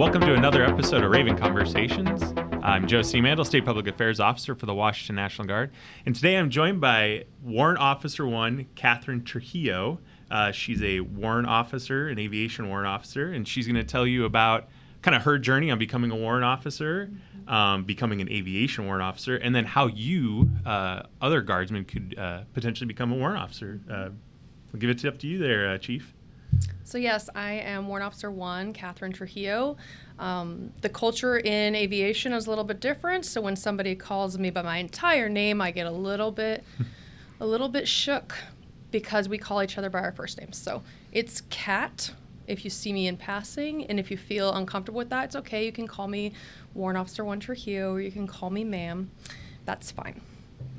Welcome to another episode of Raven Conversations. I'm Joe Seamandel, State Public Affairs Officer for the Washington National Guard. And today I'm joined by Warrant Officer 1 Catherine Trujillo. She's a warrant officer, an aviation warrant officer, and she's going to tell you about kind of her journey on becoming a warrant officer, becoming an aviation warrant officer, and then how you, other guardsmen, could potentially become a warrant officer. I'll give it up to you there, Chief. So yes, I am Warrant Officer 1 Catherine Trujillo. The culture in aviation is a little bit different, so when somebody calls me by my entire name, I get a little bit shook because we call each other by our first names. So it's Cat if you see me in passing, and if you feel uncomfortable with that, it's okay. You can call me Warrant Officer 1 Trujillo, or you can call me ma'am. That's fine.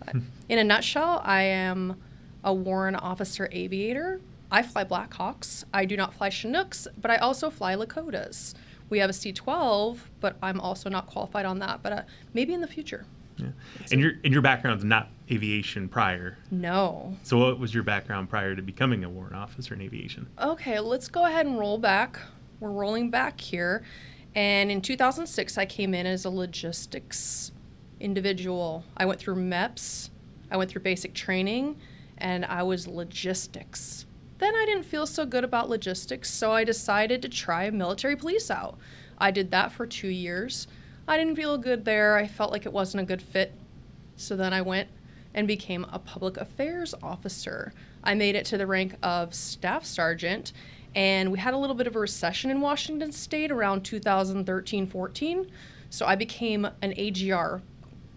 But in a nutshell, I am a warrant officer aviator. I fly Blackhawks. I do not fly Chinooks, but I also fly Lakotas. We have a C-12, but I'm also not qualified on that, but maybe in the future. Yeah. And your background's not aviation prior? No. So what was your background prior to becoming a warrant officer in aviation? Okay, let's go ahead and roll back. We're rolling back here. And in 2006, I came in as a logistics individual. I went through MEPS, I went through basic training, and I was logistics. Then I didn't feel so good about logistics, so I decided to try military police out. I did that for 2 years. I didn't feel good there. I felt like it wasn't a good fit. So then I went and became a public affairs officer. I made it to the rank of staff sergeant, and we had a little bit of a recession in Washington State around 2013-14. So I became an AGR,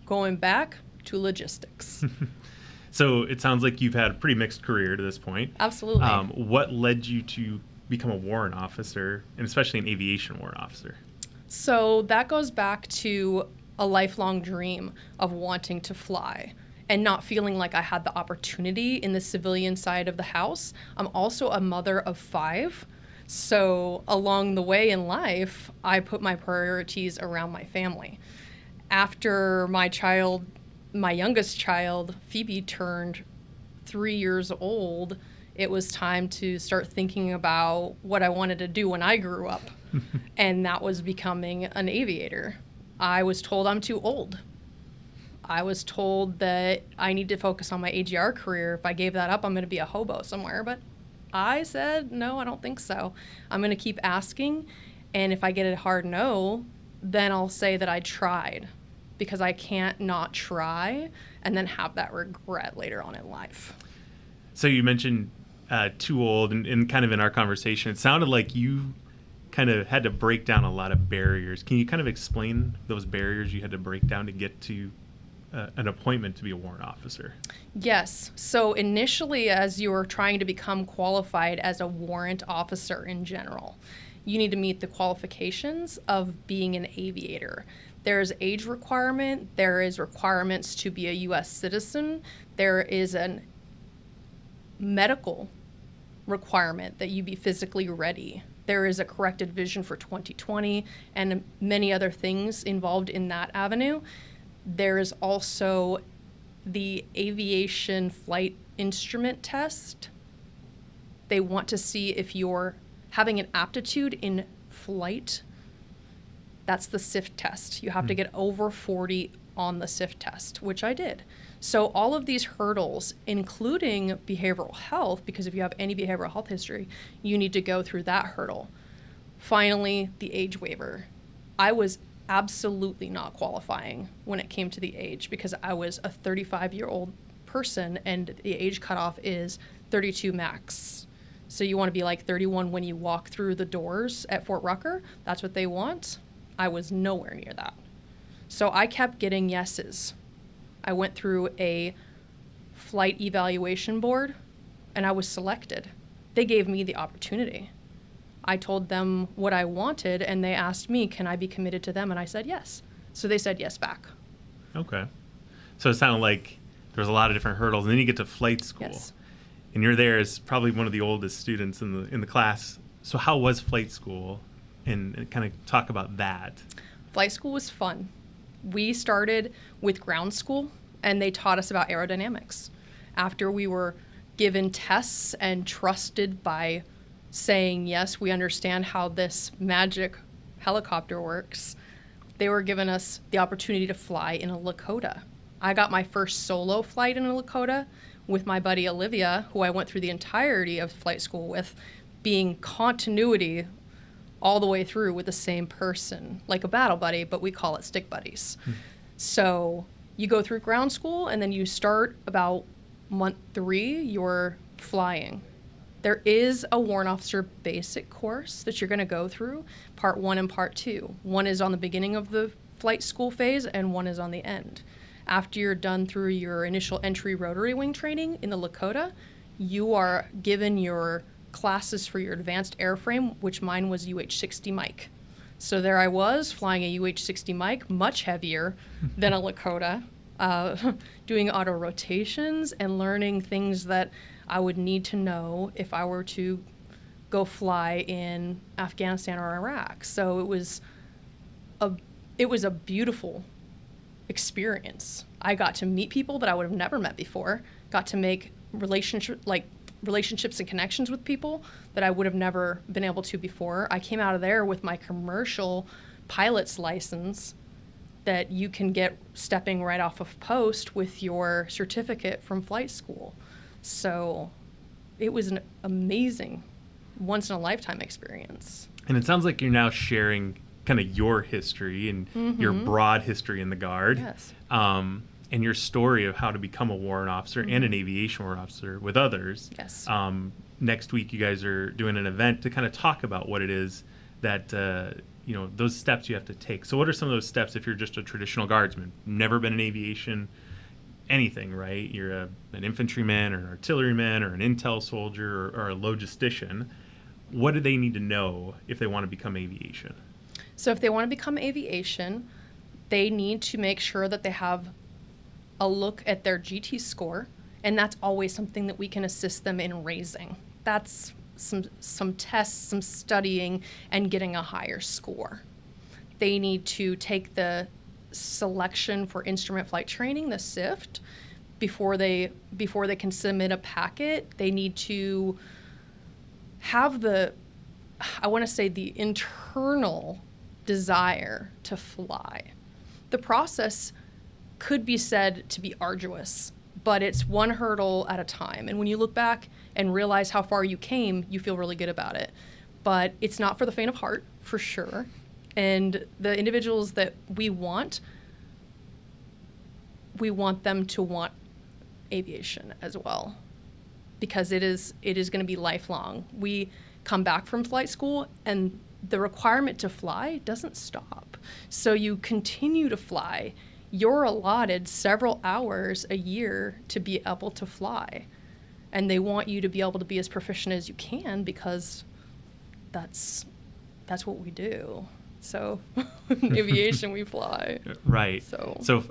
going back to logistics. So it sounds like you've had a pretty mixed career to this point. Absolutely. What led you to become a warrant officer, and especially an aviation warrant officer? So that goes back to a lifelong dream of wanting to fly and not feeling like I had the opportunity in the civilian side of the house. I'm also a mother of 5. So along the way in life, I put my priorities around my family. After my youngest child, Phoebe, turned 3 years old, it was time to start thinking about what I wanted to do when I grew up. And that was becoming an aviator. I was told I'm too old. I was told that I need to focus on my AGR career. If I gave that up, I'm going to be a hobo somewhere. But I said, no, I don't think so. I'm going to keep asking. And if I get a hard no, then I'll say that I tried, because I can't not try and then have that regret later on in life. So you mentioned too old, and kind of in our conversation, it sounded like you kind of had to break down a lot of barriers. Can you kind of explain those barriers you had to break down to get to an appointment to be a warrant officer? Yes. So initially, as you were trying to become qualified as a warrant officer in general, you need to meet the qualifications of being an aviator. There's age requirement, there is requirements to be a U.S. citizen, there is a medical requirement that you be physically ready. There is a corrected vision for 20/20 and many other things involved in that avenue. There is also the aviation flight instrument test. They want to see if you're having an aptitude in flight. That's the SIFT test. You have to get over 40 on the SIFT test, which I did. So all of these hurdles, including behavioral health, because if you have any behavioral health history, you need to go through that hurdle. Finally, the age waiver. I was absolutely not qualifying when it came to the age, because I was a 35-year-old person and the age cutoff is 32 max. So you want to be like 31 when you walk through the doors at Fort Rucker. That's what they want. I was nowhere near that. So I kept getting yeses. I went through a flight evaluation board and I was selected. They gave me the opportunity. I told them what I wanted and they asked me, can I be committed to them? And I said yes. So they said yes back. Okay. So it sounded like there was a lot of different hurdles, and then you get to flight school. Yes. And you're there as probably one of the oldest students in the class. So how was flight school? And kind of talk about that. Flight school was fun. We started with ground school, and they taught us about aerodynamics. After we were given tests and trusted by saying, yes, we understand how this magic helicopter works, they were giving us the opportunity to fly in a Lakota. I got my first solo flight in a Lakota with my buddy Olivia, who I went through the entirety of flight school with, being continuity all the way through with the same person, like a battle buddy, but we call it stick buddies. So you go through ground school, and then you start about month 3, you're flying. There is a warrant officer basic course that you're going to go through, part 1 and part 2. One is on the beginning of the flight school phase, and one is on the end. After you're done through your initial entry rotary wing training in the Lakota, you are given your classes for your advanced airframe, which mine was UH-60 Mike. So there I was, flying a UH-60 Mike, much heavier than a Lakota, doing auto rotations and learning things that I would need to know if I were to go fly in Afghanistan or Iraq. So it was a beautiful experience. I got to meet people that I would have never met before, got to make relationships and connections with people that I would have never been able to before. I came out of there with my commercial pilot's license that you can get stepping right off of post with your certificate from flight school. So it was an amazing once-in-a-lifetime experience. And it sounds like you're now sharing kind of your history and your broad history in the Guard. Yes. And your story of how to become a warrant officer and an aviation warrant officer with others. Yes. Next week, you guys are doing an event to kind of talk about what it is that, those steps you have to take. So what are some of those steps if you're just a traditional guardsman, never been in aviation, anything, right? You're an infantryman or an artilleryman or an intel soldier or a logistician. What do they need to know if they want to become aviation? So if they want to become aviation, they need to make sure that they have a look at their GT score, and that's always something that we can assist them in raising. That's some tests, some studying, and getting a higher score. They need to take the selection for instrument flight training, the SIFT, before they can submit a packet. They need to have the internal desire to fly. The process could be said to be arduous, but it's one hurdle at a time. And when you look back and realize how far you came, you feel really good about it. But it's not for the faint of heart, for sure. And the individuals that we want them to want aviation as well, because it is going to be lifelong. We come back from flight school, and the requirement to fly doesn't stop. So you continue to fly. You're allotted several hours a year to be able to fly. And they want you to be able to be as proficient as you can, because that's what we do. So in aviation, we fly. Right. So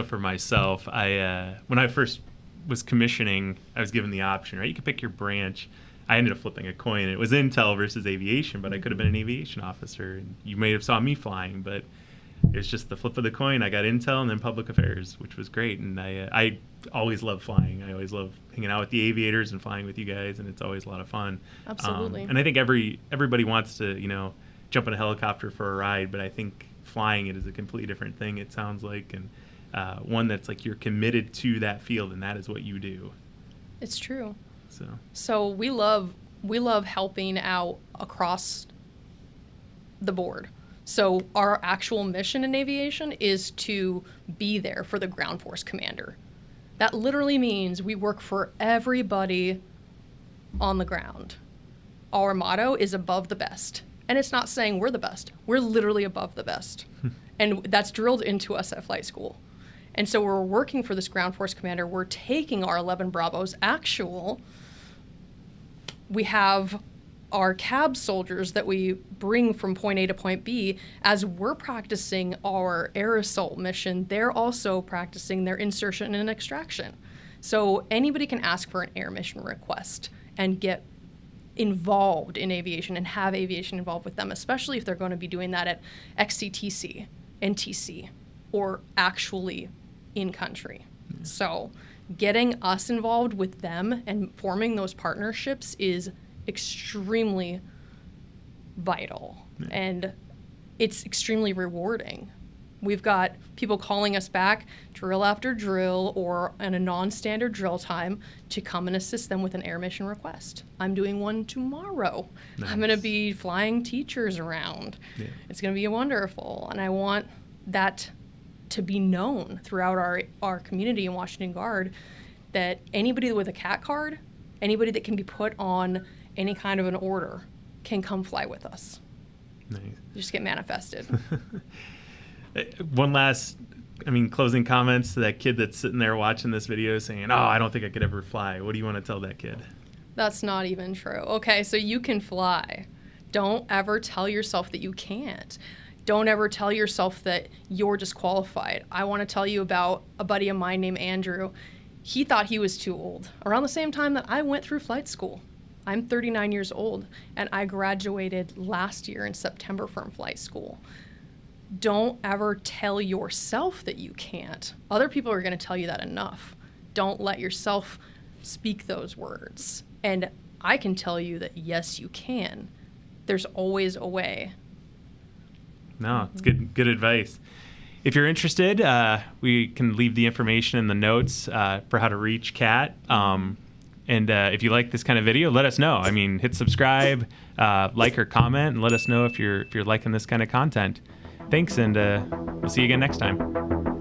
for myself, when I first was commissioning, I was given the option, right? You could pick your branch. I ended up flipping a coin. It was intel versus aviation, but I could have been an aviation officer. And you may have saw me flying, but it's just the flip of the coin. I got intel and then public affairs, which was great. And I always love flying. I always love hanging out with the aviators and flying with you guys, and it's always a lot of fun. Absolutely. And I think everybody wants to, jump in a helicopter for a ride, but I think flying it is a completely different thing, it sounds like, and one that's like you're committed to that field, and that is what you do. It's true. So we love helping out across the board. So our actual mission in aviation is to be there for the ground force commander. That literally means we work for everybody on the ground. Our motto is above the best. And it's not saying we're the best. We're literally above the best. And that's drilled into us at flight school. And so we're working for this ground force commander. We're taking our 11 Bravos actual. We have our cab soldiers that we bring from point A to point B. As we're practicing our air assault mission, they're also practicing their insertion and extraction. So anybody can ask for an air mission request and get involved in aviation and have aviation involved with them, especially if they're going to be doing that at XCTC, NTC, or actually in country. So getting us involved with them and forming those partnerships is extremely vital. And it's extremely rewarding. We've got people calling us back drill after drill or in a non-standard drill time to come and assist them with an air mission request. I'm doing one tomorrow. Nice. I'm going to be flying teachers around. Yeah. It's going to be wonderful. And I want that to be known throughout our community in Washington Guard, that anybody with a CAT card, anybody that can be put on any kind of an order can come fly with us. Nice. Just get manifested. One last, closing comments to that kid that's sitting there watching this video saying, oh, I don't think I could ever fly. What do you want to tell that kid? That's not even true. Okay, so you can fly. Don't ever tell yourself that you can't. Don't ever tell yourself that you're disqualified. I want to tell you about a buddy of mine named Andrew. He thought he was too old. Around the same time that I went through flight school. I'm 39 years old, and I graduated last year in September from flight school. Don't ever tell yourself that you can't. Other people are going to tell you that enough. Don't let yourself speak those words. And I can tell you that, yes, you can. There's always a way. No, it's good advice. If you're interested, we can leave the information in the notes for how to reach Kat. And if you like this kind of video, let us know. Hit subscribe, like or comment, and let us know if you're liking this kind of content. Thanks, and we'll see you again next time.